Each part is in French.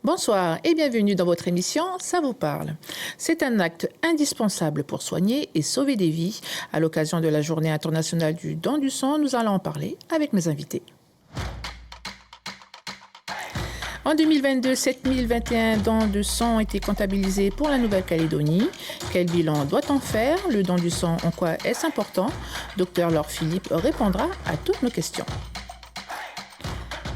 Bonsoir et bienvenue dans votre émission Ça vous parle. C'est un acte indispensable pour soigner et sauver des vies. À l'occasion de la Journée internationale du don du sang, nous allons en parler avec mes invités. En 2022, 7021 dons de sang ont été comptabilisés pour la Nouvelle-Calédonie. Quel bilan doit-on faire? Le don du sang, en quoi est-ce important? Dr Laure Philippe répondra à toutes nos questions.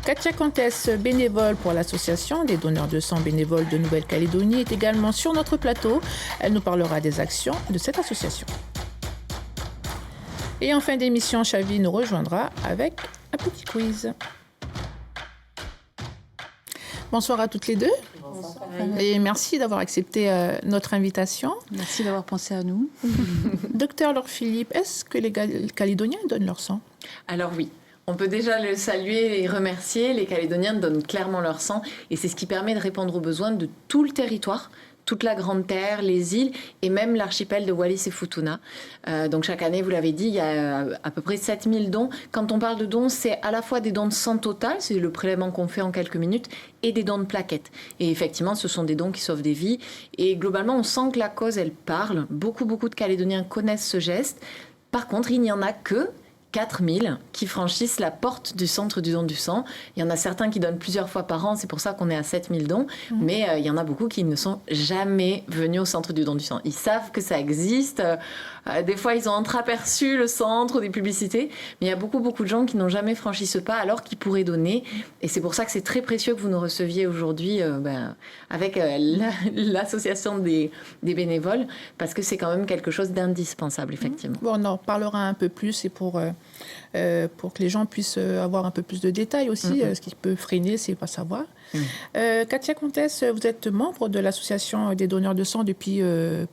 Katia Comtesse, bénévole pour l'Association des donneurs de sang bénévoles de Nouvelle-Calédonie, est également sur notre plateau. Elle nous parlera des actions de cette association. Et en fin d'émission, Chavi nous rejoindra avec un petit quiz. Bonsoir à toutes les deux. Bonsoir. Et merci d'avoir accepté notre invitation. Merci d'avoir pensé à nous. Docteur Laure Philippe, est-ce que les Calédoniens donnent leur sang? Alors oui. On peut déjà le saluer et remercier. Les Calédoniens donnent clairement leur sang et c'est ce qui permet de répondre aux besoins de tout le territoire, toute la Grande Terre, les îles et même l'archipel de Wallis et Futuna. Donc chaque année, vous l'avez dit, il y a à peu près 7000 dons. Quand on parle de dons, c'est à la fois des dons de sang total, c'est le prélèvement qu'on fait en quelques minutes, et des dons de plaquettes. Et effectivement, ce sont des dons qui sauvent des vies. Et globalement, on sent que la cause, elle parle. Beaucoup de Calédoniens connaissent ce geste. Par contre, il n'y en a que 4000 qui franchissent la porte du centre du don du sang. Il y en a certains qui donnent plusieurs fois par an, c'est pour ça qu'on est à 7000 dons, mais il y en a beaucoup qui ne sont jamais venus au centre du don du sang. Ils savent que ça existe, des fois ils ont entreaperçu le centre, des publicités, mais il y a beaucoup de gens qui n'ont jamais franchi ce pas alors qu'ils pourraient donner, et c'est pour ça que c'est très précieux que vous nous receviez aujourd'hui avec l'association des bénévoles, parce que c'est quand même quelque chose d'indispensable, effectivement. Bon, on en parlera un peu plus, et pour que les gens puissent avoir un peu plus de détails aussi, ce qui peut freiner, c'est pas savoir. Katia Comtesse, vous êtes membre de l'association des donneurs de sang depuis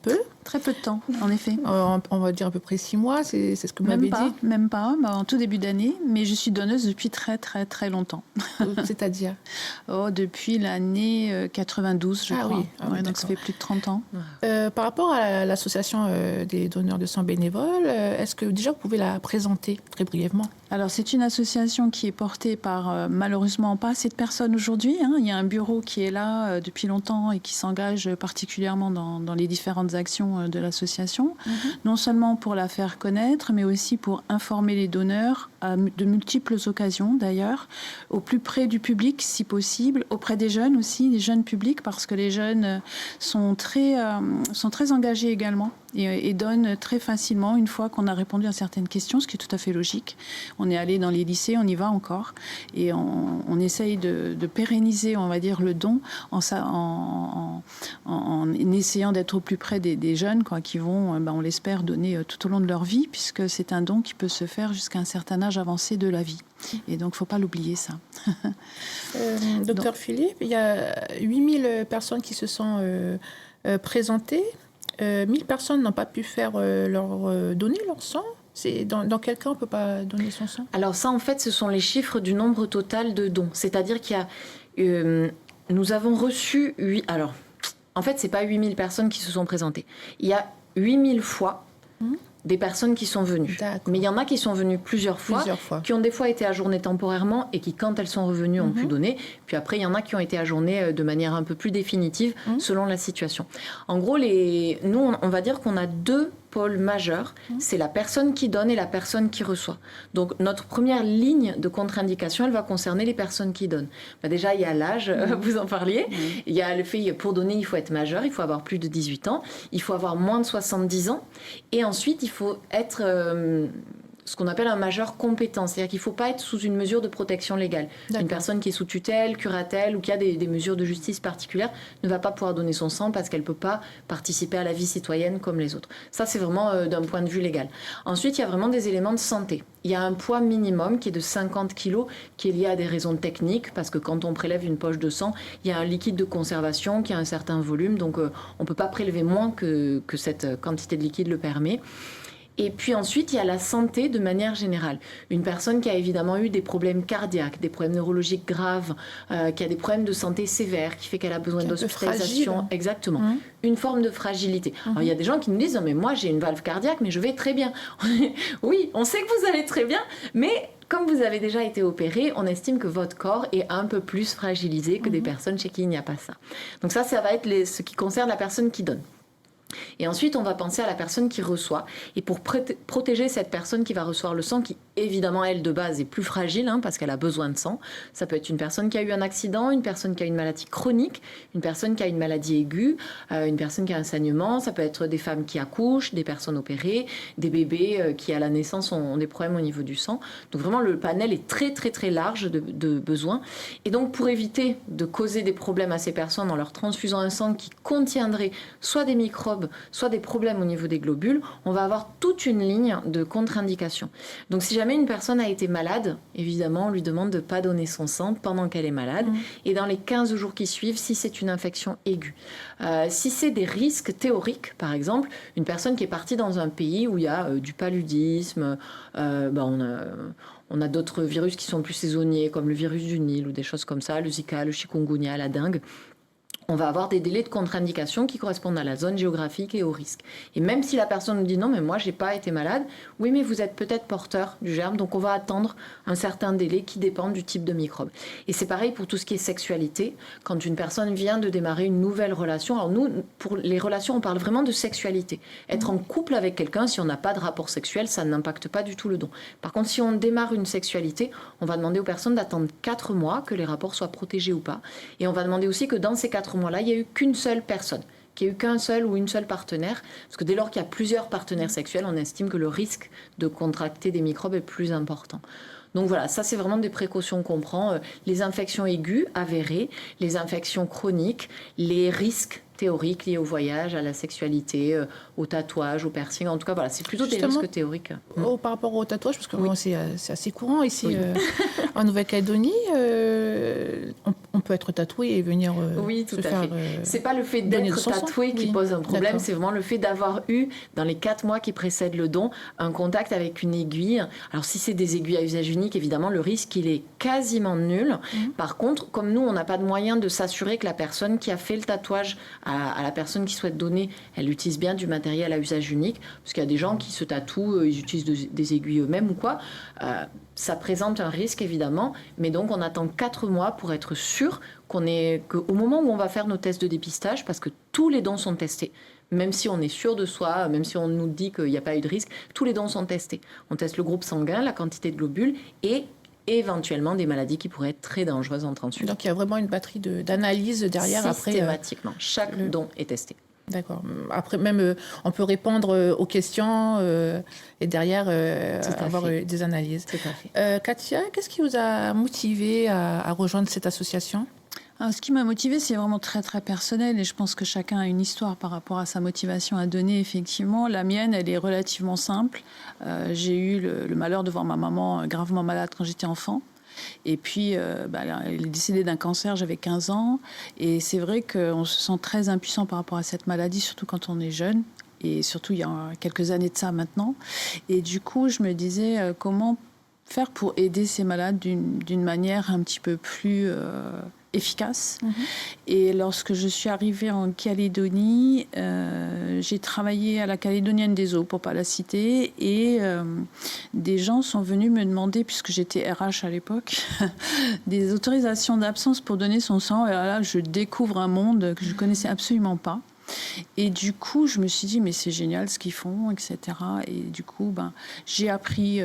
peu. Très peu de temps, en effet. On va dire à peu près 6 mois, c'est ce que vous m'avez dit. Même pas, en tout début d'année, mais je suis donneuse depuis très longtemps. C'est-à-dire depuis l'année 92, je crois. Oui, donc ça fait plus de 30 ans. Par rapport à l'association des donneurs de sang bénévoles, est-ce que déjà vous pouvez la présenter très brièvement? Alors c'est une association qui est portée par malheureusement pas assez de personnes aujourd'hui. Il y a un bureau qui est là depuis longtemps et qui s'engage particulièrement dans les différentes actions de l'association, non seulement pour la faire connaître, mais aussi pour informer les donneurs à de multiples occasions d'ailleurs, au plus près du public si possible, auprès des jeunes aussi, des jeunes publics, parce que les jeunes sont très engagés également et donnent très facilement une fois qu'on a répondu à certaines questions, ce qui est tout à fait logique. On est allé dans les lycées, on y va encore, et on essaye de pérenniser, on va dire, le don en essayant d'être au plus près des jeunes qui vont, on l'espère, donner tout au long de leur vie, puisque c'est un don qui peut se faire jusqu'à un certain âge avancé de la vie. Et donc, il ne faut pas l'oublier, ça. Docteur Philippe, il y a 8000 personnes qui se sont présentées. 1000 personnes n'ont pas pu donner leur sang. Dans quel cas on ne peut pas donner son sang? Alors ça, en fait, ce sont les chiffres du nombre total de dons. C'est-à-dire qu'il y a... nous avons reçu... Alors, en fait, ce n'est pas 8000 personnes qui se sont présentées. Il y a 8000 fois des personnes qui sont venues. D'accord. Mais il y en a qui sont venues plusieurs fois, qui ont des fois été ajournées temporairement et qui, quand elles sont revenues, ont pu donner. Puis après, il y en a qui ont été ajournées de manière un peu plus définitive selon la situation. En gros, nous, on va dire qu'on a 2 pôles majeurs. C'est la personne qui donne et la personne qui reçoit. Donc, notre première ligne de contre-indication, elle va concerner les personnes qui donnent. Déjà, il y a l'âge, vous en parliez. Il y a le fait, pour donner, il faut être majeur, il faut avoir plus de 18 ans, il faut avoir moins de 70 ans. Et ensuite, il faut être ce qu'on appelle un majeur compétent. C'est-à-dire qu'il ne faut pas être sous une mesure de protection légale. D'accord. Une personne qui est sous tutelle, curatelle ou qui a des mesures de justice particulières ne va pas pouvoir donner son sang parce qu'elle ne peut pas participer à la vie citoyenne comme les autres. Ça, c'est vraiment d'un point de vue légal. Ensuite, il y a vraiment des éléments de santé. Il y a un poids minimum qui est de 50 kg qui est lié à des raisons techniques parce que quand on prélève une poche de sang, il y a un liquide de conservation qui a un certain volume. Donc, on ne peut pas prélever moins que cette quantité de liquide le permet. Et puis ensuite, il y a la santé de manière générale. Une personne qui a évidemment eu des problèmes cardiaques, des problèmes neurologiques graves, qui a des problèmes de santé sévères, qui fait qu'elle a besoin d'hospitalisation. Exactement. Une forme de fragilité. Alors, il y a des gens qui nous disent « Non, mais moi, j'ai une valve cardiaque, mais je vais très bien. » Oui, on sait que vous allez très bien, mais comme vous avez déjà été opéré, on estime que votre corps est un peu plus fragilisé que des personnes chez qui il n'y a pas ça. Donc ça va être ce qui concerne la personne qui donne. Et ensuite, on va penser à la personne qui reçoit. Et pour protéger cette personne qui va recevoir le sang, qui évidemment, elle, de base, est plus fragile, parce qu'elle a besoin de sang. Ça peut être une personne qui a eu un accident, une personne qui a une maladie chronique, une personne qui a une maladie aiguë, une personne qui a un saignement. Ça peut être des femmes qui accouchent, des personnes opérées, des bébés qui, à la naissance, ont des problèmes au niveau du sang. Donc vraiment, le panel est très, très, très large de besoins. Et donc, pour éviter de causer des problèmes à ces personnes en leur transfusant un sang qui contiendrait soit des microbes, soit des problèmes au niveau des globules, on va avoir toute une ligne de contre-indication. Donc si jamais une personne a été malade, évidemment, on lui demande de ne pas donner son sang pendant qu'elle est malade. Et dans les 15 jours qui suivent, si c'est une infection aiguë. Si c'est des risques théoriques, par exemple, une personne qui est partie dans un pays où il y a du paludisme, on a d'autres virus qui sont plus saisonniers, comme le virus du Nil ou des choses comme ça, le Zika, le chikungunya, la dengue. On va avoir des délais de contre-indication qui correspondent à la zone géographique et au risque. Et même si la personne nous dit non, mais moi, j'ai pas été malade, oui, mais vous êtes peut-être porteur du germe, donc on va attendre un certain délai qui dépend du type de microbe. Et c'est pareil pour tout ce qui est sexualité. Quand une personne vient de démarrer une nouvelle relation, alors nous, pour les relations, on parle vraiment de sexualité. Être en couple avec quelqu'un, si on n'a pas de rapport sexuel, ça n'impacte pas du tout le don. Par contre, si on démarre une sexualité, on va demander aux personnes d'attendre 4 mois, que les rapports soient protégés ou pas. Et on va demander aussi que dans ces 4 mois-là, il n'y a eu qu'une seule personne, qu'il n'y a eu qu'un seul ou une seule partenaire, parce que dès lors qu'il y a plusieurs partenaires sexuels, on estime que le risque de contracter des microbes est plus important. Donc voilà, ça c'est vraiment des précautions qu'on prend. Les infections aiguës avérées, les infections chroniques, les risques théoriques liés au voyage, à la sexualité, au tatouage, au piercing. En tout cas, voilà, c'est plutôt des risques théoriques. Par rapport au tatouage, parce que c'est assez courant ici en Nouvelle-Calédonie, on peut être tatoué et venir tout à fait. C'est pas le fait d'être tatoué qui pose un problème, c'est vraiment le fait d'avoir eu, dans les 4 mois qui précèdent le don, un contact avec une aiguille. Alors si c'est des aiguilles à usage unique, évidemment, le risque, il est quasiment nul. Par contre, comme nous, on n'a pas de moyen de s'assurer que la personne qui a fait le tatouage à la personne qui souhaite donner, elle utilise bien du matériel à usage unique, parce qu'il y a des gens qui se tatouent, ils utilisent des aiguilles eux-mêmes ou quoi. Ça présente un risque, évidemment, mais donc on attend 4 mois pour être sûr qu'au moment où on va faire nos tests de dépistage, parce que tous les dons sont testés, même si on est sûr de soi, même si on nous dit qu'il n'y a pas eu de risque, tous les dons sont testés. On teste le groupe sanguin, la quantité de globules et éventuellement des maladies qui pourraient être très dangereuses en transfusion. Donc il y a vraiment une batterie d'analyse derrière. Systématiquement, chaque don est testé. D'accord. Après, même, on peut répondre aux questions et derrière avoir des analyses. Tout à fait. Katia, qu'est-ce qui vous a motivé à rejoindre cette association ? Alors, ce qui m'a motivée, c'est vraiment très, très personnel et je pense que chacun a une histoire par rapport à sa motivation à donner, effectivement. La mienne, elle est relativement simple. J'ai eu le malheur de voir ma maman gravement malade quand j'étais enfant. Et puis, elle est décédée d'un cancer, j'avais 15 ans. Et c'est vrai qu'on se sent très impuissant par rapport à cette maladie, surtout quand on est jeune. Et surtout, il y a quelques années de ça maintenant. Et du coup, je me disais comment faire pour aider ces malades d'une manière un petit peu plus efficace. Et lorsque je suis arrivée en Calédonie, j'ai travaillé à la Calédonienne des Eaux, pour ne pas la citer, et des gens sont venus me demander, puisque j'étais RH à l'époque, des autorisations d'absence pour donner son sang. Et là, je découvre un monde que je ne connaissais absolument pas. Et du coup, je me suis dit, mais c'est génial ce qu'ils font, etc. Et du coup, j'ai appris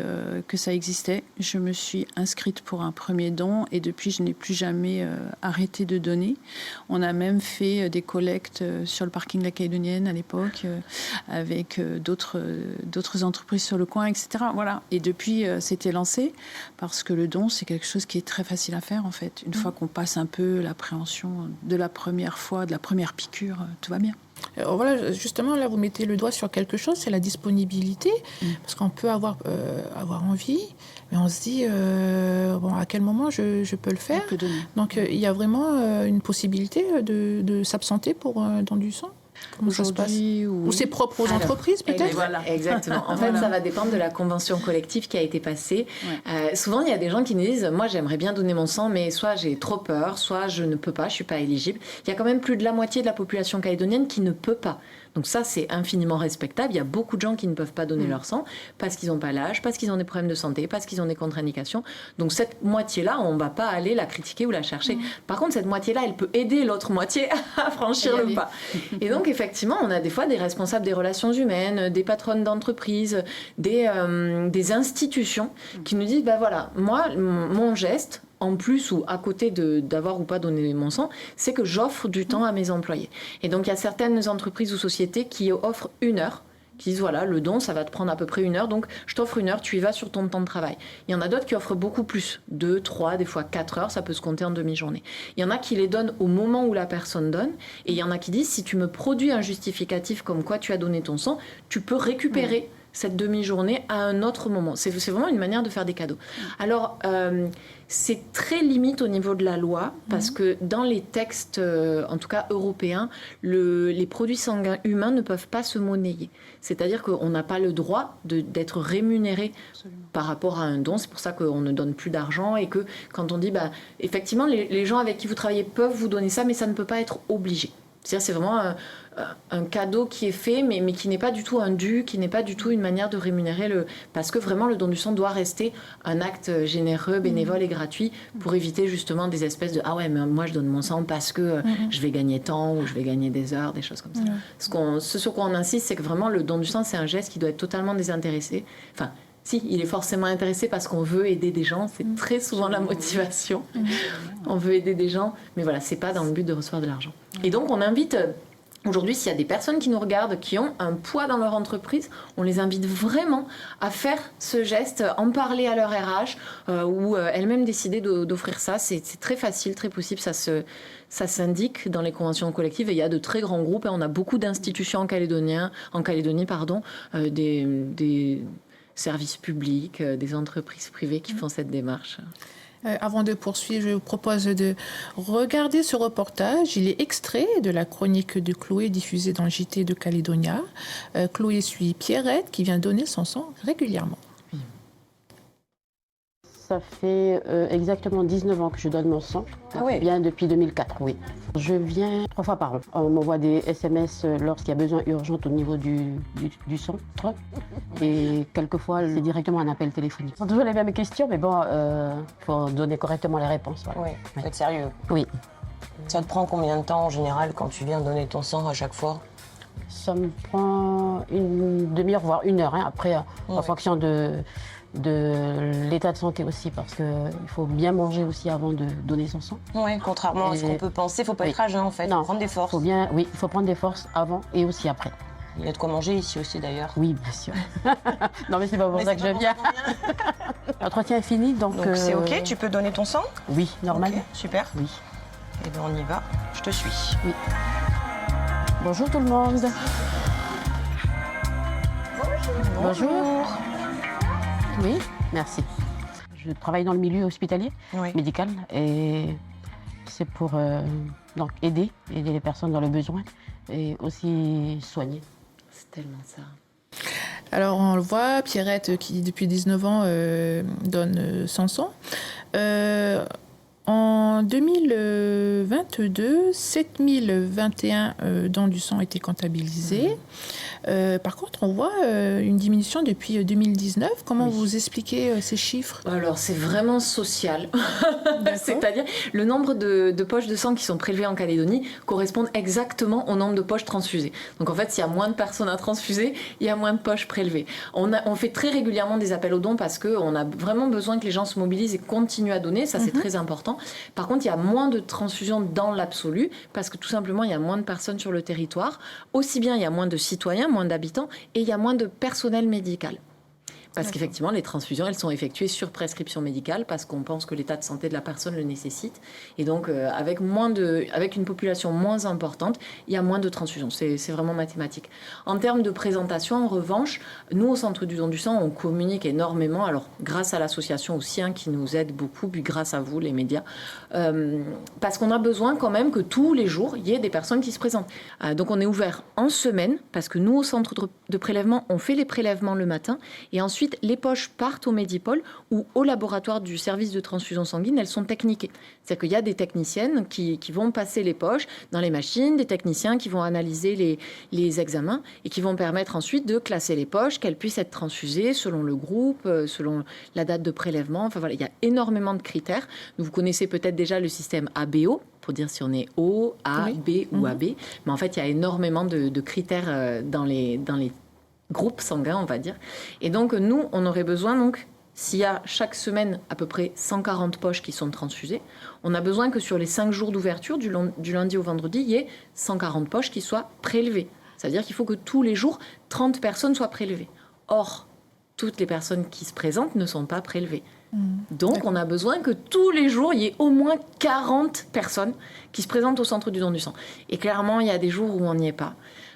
que ça existait. Je me suis inscrite pour un premier don et depuis, je n'ai plus jamais arrêté de donner. On a même fait des collectes sur le parking de la Calédonienne à l'époque, avec d'autres entreprises sur le coin, etc. Voilà. Et depuis, c'était lancé parce que le don, c'est quelque chose qui est très facile à faire, en fait. Une fois qu'on passe un peu l'appréhension de la première fois, de la première piqûre, tout va bien. Voilà, justement, là, vous mettez le doigt sur quelque chose, c'est la disponibilité, parce qu'on peut avoir envie, mais on se dit, à quel moment je peux le faire ? Donc, il y a vraiment une possibilité de s'absenter pour don du sang ? Comment ça se passe? aujourd'hui Ou c'est propre aux entreprises, peut-être? Voilà, exactement. En fait, ça va dépendre de la convention collective qui a été passée. Souvent, il y a des gens qui nous disent « Moi, j'aimerais bien donner mon sang, mais soit j'ai trop peur, soit je ne peux pas, je ne suis pas éligible. » Il y a quand même plus de la moitié de la population calédonienne qui ne peut pas. Donc ça, c'est infiniment respectable. Il y a beaucoup de gens qui ne peuvent pas donner leur sang parce qu'ils n'ont pas l'âge, parce qu'ils ont des problèmes de santé, parce qu'ils ont des contre-indications. Donc cette moitié-là, on ne va pas aller la critiquer ou la chercher. Par contre, cette moitié-là, elle peut aider l'autre moitié à franchir le pas. Et donc, effectivement, on a des fois des responsables des relations humaines, des patronnes d'entreprise, des institutions qui nous disent, ben voilà, moi, mon geste, en plus ou à côté d'avoir ou pas donné mon sang, c'est que j'offre du temps à mes employés. Et donc, il y a certaines entreprises ou sociétés qui offrent 1 heure, qui disent, voilà, le don, ça va te prendre à peu près 1 heure, donc je t'offre 1 heure, tu y vas sur ton temps de travail. Il y en a d'autres qui offrent beaucoup plus, 2, 3, des fois 4 heures, ça peut se compter en demi-journée. Il y en a qui les donnent au moment où la personne donne, et il y en a qui disent, si tu me produis un justificatif comme quoi tu as donné ton sang, tu peux récupérer cette demi-journée à un autre moment. C'est vraiment une manière de faire des cadeaux. Alors, c'est très limite au niveau de la loi, parce que dans les textes, en tout cas européens, les produits sanguins humains ne peuvent pas se monnayer. C'est-à-dire qu'on n'a pas le droit d'être rémunéré par rapport à un don. C'est pour ça qu'on ne donne plus d'argent et que quand on dit, bah, effectivement, les gens avec qui vous travaillez peuvent vous donner ça, mais ça ne peut pas être obligé. C'est-à-dire c'est vraiment un cadeau qui est fait, mais qui n'est pas du tout un dû, qui n'est pas du tout une manière de rémunérer parce que vraiment le don du sang doit rester un acte généreux, bénévole et gratuit pour éviter justement des espèces de « Ah ouais, mais moi je donne mon sang parce que je vais gagner temps ou je vais gagner des heures », des choses comme ça. Ce sur quoi on insiste, c'est que vraiment le don du sang, c'est un geste qui doit être totalement désintéressé. Enfin, si, il est forcément intéressé parce qu'on veut aider des gens, c'est très souvent la motivation. On veut aider des gens, mais voilà, c'est pas dans le but de recevoir de l'argent. Et donc on invite, aujourd'hui, s'il y a des personnes qui nous regardent, qui ont un poids dans leur entreprise, on les invite vraiment à faire ce geste, en parler à leur RH, ou elles-mêmes décider d'offrir ça. C'est très facile, très possible, ça s'indique dans les conventions collectives et il y a de très grands groupes et on a beaucoup d'institutions en Calédonie, des services publics, des entreprises privées qui font cette démarche. Avant de poursuivre, je vous propose de regarder ce reportage. Il est extrait de la chronique de Chloé diffusée dans le JT de Calédonia. Chloé suit Pierrette qui vient donner son sang régulièrement. Ça fait exactement 19 ans que je donne mon sang. Bien depuis 2004, oui. Je viens 3 fois par an. On m'envoie des SMS lorsqu'il y a besoin urgent au niveau du centre. Et quelquefois, c'est directement un appel téléphonique. Ce sont toujours les mêmes questions, mais bon, il faut donner correctement les réponses. Voilà. Oui, faut être sérieux. Oui. Ça te prend combien de temps en général quand tu viens donner ton sang à chaque fois? Ça me prend une demi-heure, voire 1 heure, après, en fonction de l'état de santé aussi, parce qu'il faut bien manger aussi avant de donner son sang. Oui, contrairement à ce qu'on peut penser, il ne faut pas être à jeun en fait, il faut prendre des forces. Il faut prendre des forces avant et aussi après. Il y a de quoi manger ici aussi d'ailleurs. Oui, bien sûr. Non mais c'est pas pour ça que je viens. L'entretien est fini, donc c'est ok, tu peux donner ton sang? Oui, normal. Okay, super. Oui. Et bien on y va, je te suis. Oui. Bonjour tout le monde. Bonjour. Oui, merci. Je travaille dans le milieu hospitalier, médical, et c'est pour donc aider les personnes dans le besoin et aussi soigner. C'est tellement ça. Alors on le voit, Pierrette qui depuis 19 ans donne son sang. En 2022, 7021 dons du sang étaient comptabilisés. Par contre, on voit une diminution depuis 2019. Comment vous expliquez ces chiffres? Alors, c'est vraiment social. C'est-à-dire, le nombre de poches de sang qui sont prélevées en Calédonie correspondent exactement au nombre de poches transfusées. Donc, en fait, s'il y a moins de personnes à transfuser, il y a moins de poches prélevées. On fait très régulièrement des appels aux dons parce qu'on a vraiment besoin que les gens se mobilisent et continuent à donner. Ça, c'est très important. Par contre, il y a moins de transfusions dans l'absolu parce que tout simplement, il y a moins de personnes sur le territoire. Aussi bien, il y a moins de citoyens, moins d'habitants et il y a moins de personnel médical. Parce qu'effectivement, les transfusions, elles sont effectuées sur prescription médicale parce qu'on pense que l'état de santé de la personne le nécessite. Et donc, avec une population moins importante, il y a moins de transfusions. C'est vraiment mathématique. En termes de présentation, en revanche, nous, au Centre du don du sang, on communique énormément. Alors, grâce à l'association aussi, qui nous aide beaucoup, puis grâce à vous, les médias, parce qu'on a besoin quand même que tous les jours, il y ait des personnes qui se présentent. Donc, on est ouvert en semaine, parce que nous, au Centre de prélèvement, on fait les prélèvements le matin, et ensuite, les poches partent au Medipôle ou au laboratoire du service de transfusion sanguine, elles sont techniquées. C'est-à-dire qu'il y a des techniciennes qui vont passer les poches dans les machines, des techniciens qui vont analyser les examens et qui vont permettre ensuite de classer les poches, qu'elles puissent être transfusées selon le groupe, selon la date de prélèvement. Enfin voilà, il y a énormément de critères. Vous connaissez peut-être déjà le système ABO, pour dire si on est O, A, B ou AB. Mais en fait, il y a énormément de critères dans les groupes sanguins, on va dire. Et donc, nous, on aurait besoin, donc, s'il y a chaque semaine à peu près 140 poches qui sont transfusées, on a besoin que sur les 5 jours d'ouverture, du lundi au vendredi, il y ait 140 poches qui soient prélevées. C'est-à-dire qu'il faut que tous les jours, 30 personnes soient prélevées. Or, toutes les personnes qui se présentent ne sont pas prélevées. Donc, on a besoin que tous les jours, il y ait au moins 40 personnes qui se présentent au Centre du don du sang. Et clairement, il y a des jours où on n'y est pas.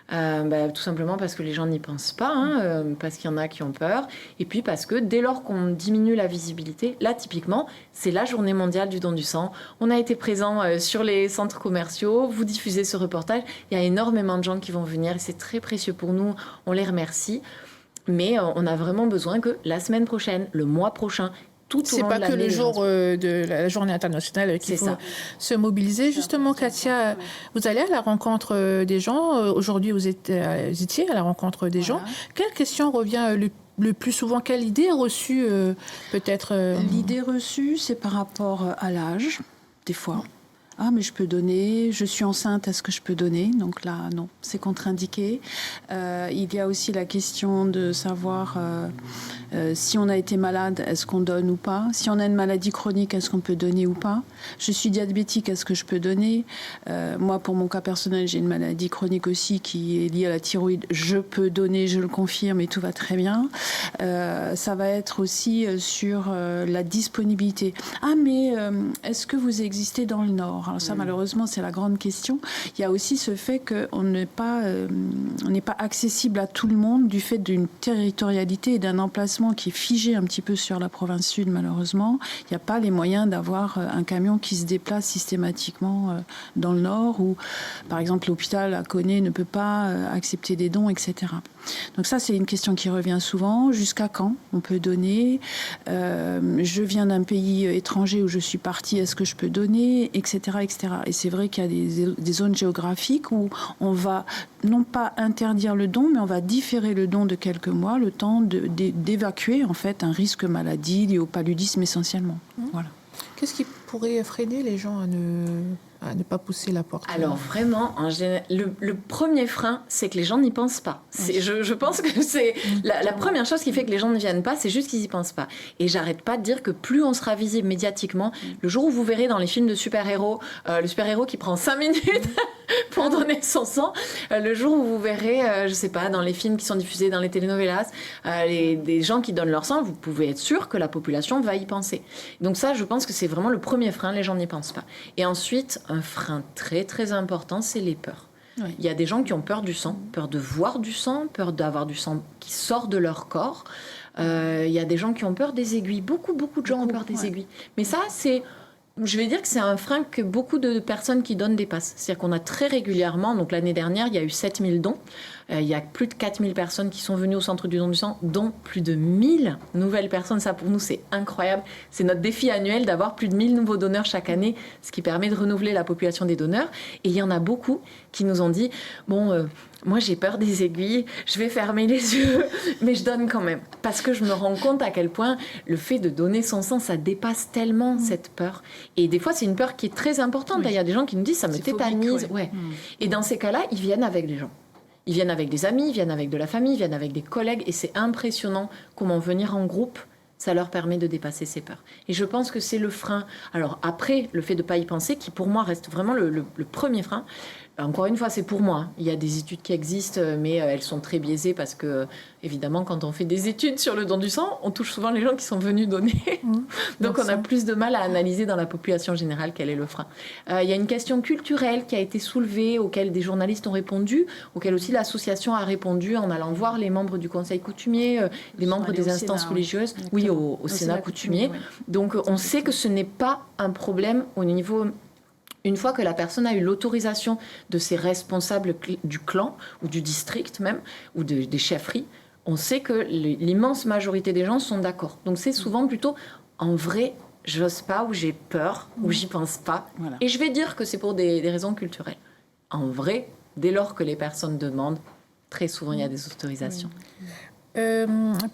Tout simplement parce que les gens n'y pensent pas, parce qu'il y en a qui ont peur, et puis parce que dès lors qu'on diminue la visibilité, là typiquement, c'est la journée mondiale du don du sang, on a été présent sur les centres commerciaux, vous diffusez ce reportage, il y a énormément de gens qui vont venir, et c'est très précieux pour nous, on les remercie, mais on a vraiment besoin que la semaine prochaine, le mois prochain, c'est pas que le jour de la journée internationale qu'il faut se mobiliser. Justement, Katia, vous allez à la rencontre des gens. Aujourd'hui, vous étiez à la rencontre des gens. Quelle question revient le plus souvent? Quelle idée reçue peut-être L'idée reçue, c'est par rapport à l'âge, des fois. Ah, mais je peux donner, je suis enceinte, est-ce que je peux donner? Donc là, non, c'est contre-indiqué. Il y a aussi la question de savoir si on a été malade, est-ce qu'on donne ou pas? Si on a une maladie chronique, est-ce qu'on peut donner ou pas? Je suis diabétique, est-ce que je peux donner? Moi, pour mon cas personnel, j'ai une maladie chronique aussi qui est liée à la thyroïde. Je peux donner, je le confirme, et tout va très bien. Ça va être aussi sur la disponibilité. Ah, mais est-ce que vous existez dans le Nord? Alors ça, malheureusement, c'est la grande question. Il y a aussi ce fait qu'on n'est pas accessible à tout le monde du fait d'une territorialité et d'un emplacement qui est figé un petit peu sur la province sud, malheureusement. Il n'y a pas les moyens d'avoir un camion qui se déplace systématiquement dans le Nord où, par exemple, l'hôpital à Koné ne peut pas accepter des dons, etc. Donc ça, c'est une question qui revient souvent. Jusqu'à quand on peut donner? Je viens d'un pays étranger où je suis partie, est-ce que je peux donner, etc., etc. Et c'est vrai qu'il y a des zones géographiques où on va non pas interdire le don, mais on va différer le don de quelques mois, le temps d'évacuer en fait un risque maladie lié au paludisme essentiellement. Voilà. Qu'est-ce qui pourrait freiner les gens à ne pas pousser la porte? Alors vraiment, en général, le premier frein, c'est que les gens n'y pensent pas. Je pense que c'est la première chose qui fait que les gens ne viennent pas, c'est juste qu'ils n'y pensent pas. Et j'arrête pas de dire que plus on sera visible médiatiquement, le jour où vous verrez dans les films de super-héros, le super-héros qui prend 5 minutes pour donner son sang, le jour où vous verrez, je sais pas, dans les films qui sont diffusés dans les telenovelas, des gens qui donnent leur sang, vous pouvez être sûr que la population va y penser. Donc ça, je pense que c'est vraiment le premier frein, les gens n'y pensent pas. Et ensuite, un frein très très important, c'est les peurs. Oui. Il y a des gens qui ont peur du sang, peur de voir du sang, peur d'avoir du sang qui sort de leur corps. Il y a des gens qui ont peur des aiguilles. Beaucoup de gens ont peur des aiguilles. Mais ça, je vais dire que c'est un frein que beaucoup de personnes qui donnent dépassent. C'est-à-dire qu'on a très régulièrement, donc l'année dernière, il y a eu 7000 dons. Il y a plus de 4000 personnes qui sont venues au Centre du don du sang, dont plus de 1000 nouvelles personnes. Ça, pour nous, c'est incroyable. C'est notre défi annuel d'avoir plus de 1000 nouveaux donneurs chaque année, ce qui permet de renouveler la population des donneurs. Et il y en a beaucoup qui nous ont dit « Bon, moi, j'ai peur des aiguilles, je vais fermer les yeux, mais je donne quand même. » Parce que je me rends compte à quel point le fait de donner son sang, ça dépasse tellement cette peur. Et des fois, c'est une peur qui est très importante. Oui. Il y a des gens qui nous disent « Ça me tétanise. » Ouais. Et dans ces cas-là, ils viennent avec des gens. Ils viennent avec des amis, ils viennent avec de la famille, ils viennent avec des collègues. Et c'est impressionnant comment venir en groupe, ça leur permet de dépasser ces peurs. Et je pense que c'est le frein. Alors après, le fait de ne pas y penser, qui pour moi reste vraiment le premier frein. Encore une fois, c'est pour moi. Il y a des études qui existent, mais elles sont très biaisées parce que, évidemment, quand on fait des études sur le don du sang, on touche souvent les gens qui sont venus donner. Donc, on a plus de mal à analyser dans la population générale quel est le frein. Il y a une question culturelle qui a été soulevée, auquel des journalistes ont répondu, auquel aussi l'association a répondu en allant voir les membres du conseil coutumier, les membres des instances religieuses, au Sénat coutumier. Oui. Donc, on sait que ce n'est pas un problème au niveau... Une fois que la personne a eu l'autorisation de ses responsables du clan ou du district même, ou des chefferies, on sait que l'immense majorité des gens sont d'accord. Donc c'est souvent plutôt en vrai, j'ose pas, ou j'ai peur, ou j'y pense pas. Voilà. Et je vais dire que c'est pour des raisons culturelles. En vrai, dès lors que les personnes demandent, très souvent il y a des autorisations.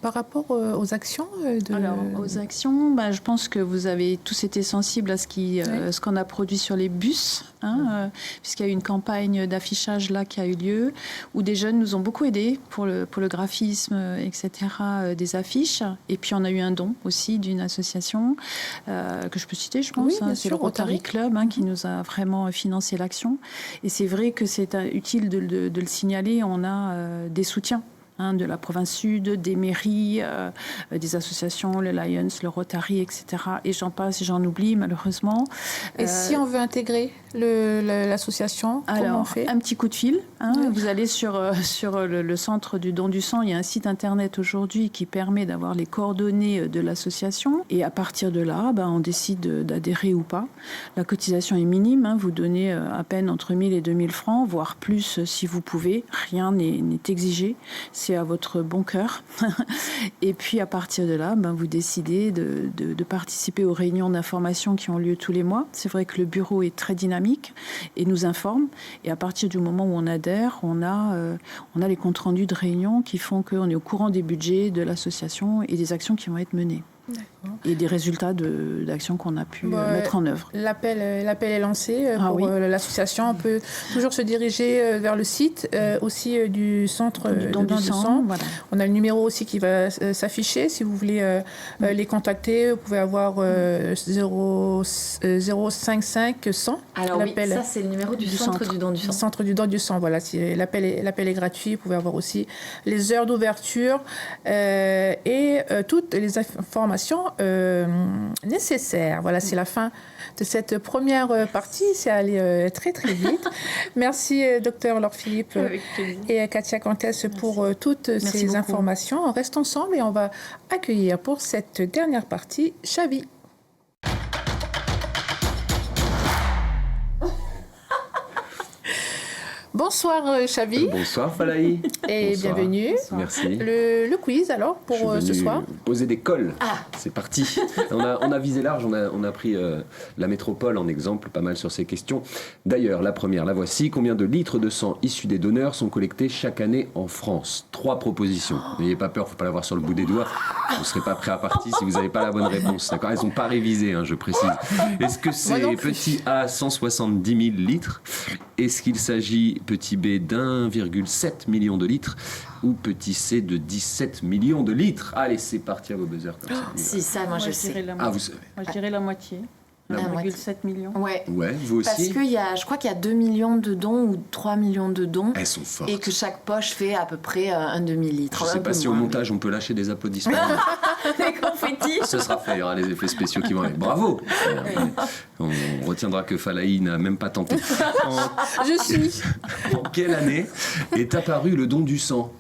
Par rapport aux actions Alors, aux actions, je pense que vous avez tous été sensibles à ce qu'on a produit sur les bus, puisqu'il y a eu une campagne d'affichage là qui a eu lieu, où des jeunes nous ont beaucoup aidés pour le graphisme, etc., des affiches. Et puis, on a eu un don aussi d'une association que je peux citer, je pense. C'est le Rotary Club qui nous a vraiment financé l'action. Et c'est vrai que c'est utile de le signaler. On a des soutiens de la province sud, des mairies, des associations, le Lions, le Rotary, etc. Et j'en passe, j'en oublie malheureusement. Et si on veut intégrer l'association, comment on fait ? Un petit coup de fil. Vous allez sur le centre du don du sang. Il y a un site internet aujourd'hui qui permet d'avoir les coordonnées de l'association. Et à partir de là, on décide d'adhérer ou pas. La cotisation est minime. Vous donnez à peine entre 1 000 et 2 000 francs, voire plus si vous pouvez. Rien n'est exigé. C'est à votre bon cœur. Et puis à partir de là, vous décidez de participer aux réunions d'information qui ont lieu tous les mois. C'est vrai que le bureau est très dynamique et nous informe. Et à partir du moment où on adhère, on a les comptes rendus de réunions qui font qu'on est au courant des budgets de l'association et des actions qui vont être menées. D'accord. Et des résultats d'actions qu'on a pu mettre en œuvre. L'appel est lancé pour l'association. On peut toujours se diriger vers le site aussi du centre du don du sang. Voilà. On a le numéro aussi qui va s'afficher. Si vous voulez les contacter, vous pouvez avoir 055 100. Alors oui, ça c'est le numéro du centre du don du sang. Centre du don du sang, voilà. L'appel est gratuit. Vous pouvez avoir aussi les heures d'ouverture et toutes les informations nécessaires. Voilà, c'est la fin de cette première partie. C'est allé très très vite. Merci Dr Laure Philippe et Katia Cantès pour toutes ces informations. On reste ensemble et on va accueillir pour cette dernière partie Chavi. Bonsoir Chavi. Bonsoir Falaï. Et bonsoir. Bienvenue. Merci. Le quiz alors pour ce soir. Poser des cols. C'est parti. On a visé large, on a pris la métropole en exemple, pas mal sur ces questions. D'ailleurs, la première, la voici. Combien de litres de sang issus des donneurs sont collectés chaque année en France ? 3 propositions. N'ayez pas peur, il ne faut pas l'avoir sur le bout des doigts. Vous ne serez pas prêt à partir si vous n'avez pas la bonne réponse. D'accord ? Elles ne sont pas révisées, je précise. Est-ce que c'est petit A, 170 000 litres ? Est-ce qu'il s'agit petit B d'1,7 million de litres ou petit C de 17 millions de litres? Allez, c'est parti à vos buzzers. Comme ça. Si, ça, moi je sais. Vous savez. Moi, je dirais la moitié. 1,7 million. Ouais, vous aussi. Parce que je crois qu'il y a 2 millions de dons ou 3 millions de dons. Elles sont fortes. Et que chaque poche fait à peu près un demi-litre. Je ne sais pas si au montage on peut lâcher des applaudissements. Des confettis. Ce sera fait, il y aura les effets spéciaux qui vont aller. Bravo. On retiendra que Falaï n'a même pas tenté. Je suis. En quelle année est apparu le don du sang ?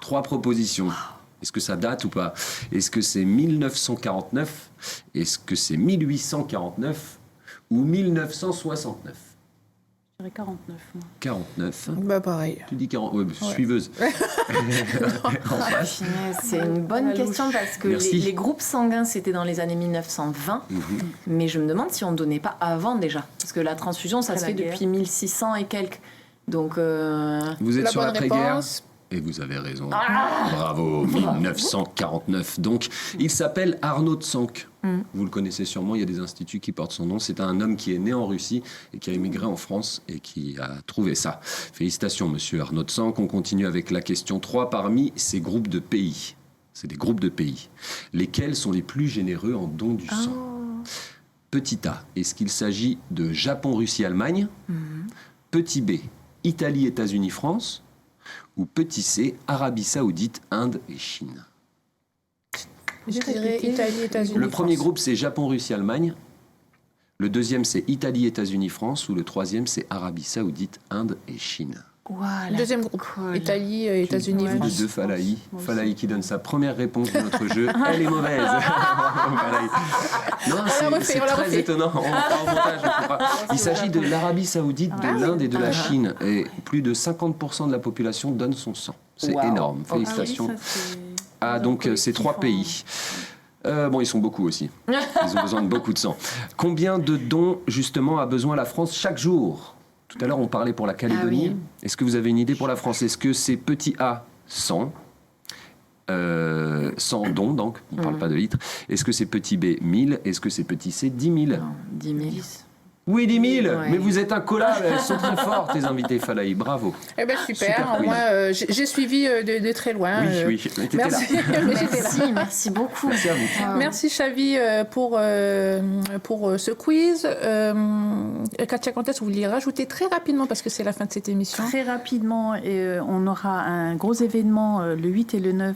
3 propositions. Est-ce que ça date ou pas ? Est-ce que c'est 1949 ? Est-ce que c'est 1849 ou 1969 ? Je dirais 49. Moi. 49. Pareil. Tu dis 40. Ouais, suiveuse. C'est une bonne question parce que les groupes sanguins, c'était dans les années 1920. Mais je me demande si on ne donnait pas avant déjà. Parce que la transfusion, ça se fait depuis 1600 et quelques. Donc, vous êtes sur l'après-guerre ? Et vous avez raison. Bravo, 1949. Donc, il s'appelle Arnaud Tsank. Vous le connaissez sûrement, il y a des instituts qui portent son nom. C'est un homme qui est né en Russie et qui a émigré en France et qui a trouvé ça. Félicitations, monsieur Arnaud Tsank. On continue avec la question 3. Parmi ces groupes de pays, c'est des groupes de pays, lesquels sont les plus généreux en dons du sang ? Petit A, est-ce qu'il s'agit de Japon, Russie, Allemagne ? Petit B, Italie, États-Unis, France. Ou petit C, Arabie Saoudite, Inde et Chine. Je dirais Italie, États-Unis. Le premier France. groupe, c'est Japon, Russie, Allemagne. Le deuxième, c'est Italie, États-Unis, France. Ou le troisième, c'est Arabie Saoudite, Inde et Chine. Voilà. Deuxième groupe, Italie, États-Unis, Tous les France. deux, Falaï. Falaï qui donne sa première réponse de notre jeu. Elle est mauvaise. Falaï. Non, c'est très refait. étonnant. On fera au montage, on fera. Il s'agit de l'Arabie Saoudite, de l'Inde et de la Chine. Et plus de 50% de la population donne son sang. C'est énorme. Félicitations à donc ces trois pays. Bon, ils sont beaucoup aussi. Ils ont besoin de beaucoup de sang. Combien de dons, justement, a besoin la France chaque jour ? Tout à l'heure, on parlait pour la Calédonie. Ah oui. Est-ce que vous avez une idée pour la France ? Est-ce que c'est petit A, 100 100 dons, donc, on ne parle pas de litres. Est-ce que c'est petit B, 1000 ? Est-ce que c'est petit C, 10 000 Non, 10 000. Oui, 10 000 Ouais. Mais vous êtes un collab, elles sont très fortes, tes invités, Falaï, bravo. Eh ben super, quiz. moi j'ai suivi de très loin. Oui, mais t'étais Merci. là. Mais j'étais là. Merci beaucoup. Merci à vous. Merci Chavi pour ce quiz. Katia, quand est-ce que vous vouliez rajouter très rapidement parce que c'est la fin de cette émission? Très rapidement, on aura un gros événement le 8 et le 9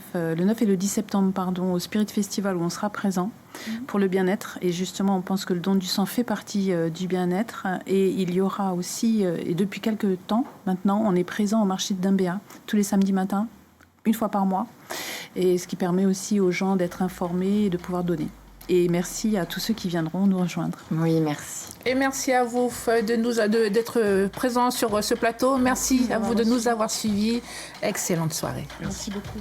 et le 10 septembre au Spirit Festival où on sera présent pour le bien-être. Et justement, on pense que le don du sang fait partie du bien-être. Et il y aura aussi, et depuis quelques temps maintenant, on est présent au marché de Dimbéa tous les samedis matins, une fois par mois. Et ce qui permet aussi aux gens d'être informés et de pouvoir donner. Et merci à tous ceux qui viendront nous rejoindre. Oui, merci. Et merci à vous d'être présents sur ce plateau. Merci à vous de nous avoir suivis. Excellente soirée. Merci beaucoup.